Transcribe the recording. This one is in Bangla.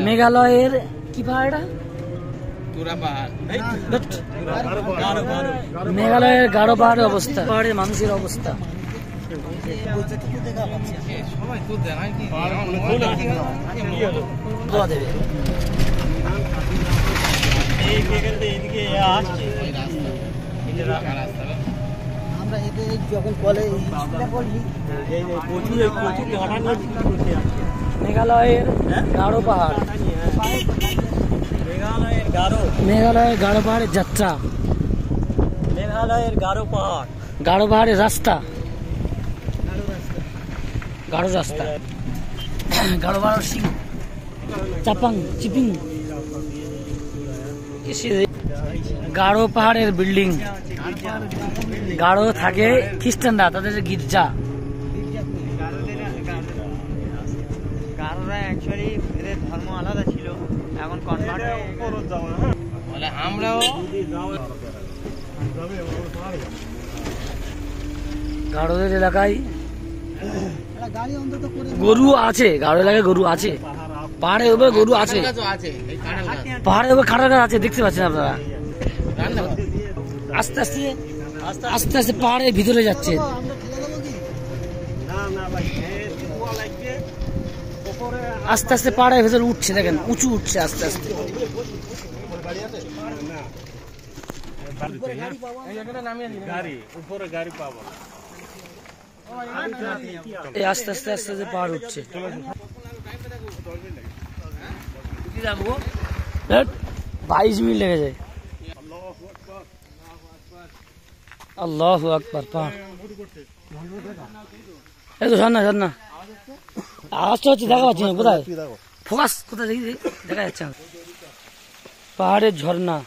মেঘালয়ের কি পাহাড়? মেঘালয়ের গারো পাহাড়ের অবস্থা, পাহাড়ের মানুষের অবস্থা। মেঘালয়ের গারো পাহাড়, মেঘালয়ের গারো পাহাড়ের যাত্রা, মেঘালয়ের গারো পাহাড়, গারো পাহাড়ের রাস্তা, গারো রাস্তা, গারো পাহাড় সিং চাপাং চিপিং। গারো পাহাড়ের বিল্ডিং, গারো থাকে খ্রিস্টানরা, তাদের গির্জা। গারোরা অ্যাকচুয়ালি এদের ধর্ম আলাদা ছিল, এখন কনভার্ট হয়ে আমরাও। গারোদের এলাকায় গরু আছে, গারো এলাকায় গরু আছে, পাহাড়ের উপরে গরু আছে, পাহাড়ের উপরে খাটার গাছ আছে, দেখতে পাচ্ছেন আপনারা। আস্তে আস্তে আস্তে আস্তে পাহাড়ের ভিতরে যাচ্ছে। আস্তে আস্তে পাহাড়ের ভেতরে উঠছে, দেখেন উঁচু উঠছে আস্তে আস্তে। আস্তে আস্তে আস্তে আস্তে পাহাড় উঠছে। 22 মিনিট লেগে যায়। আল্লাহু আকবার। পাহাড় এই তো ঝর্ণা, ঝর্ণা আওয়াজটা হচ্ছে, দেখা পাচ্ছি না কোথায়, ফোকাস কোথায় দেখা যাচ্ছে। পাহাড়ের ঝর্ণা।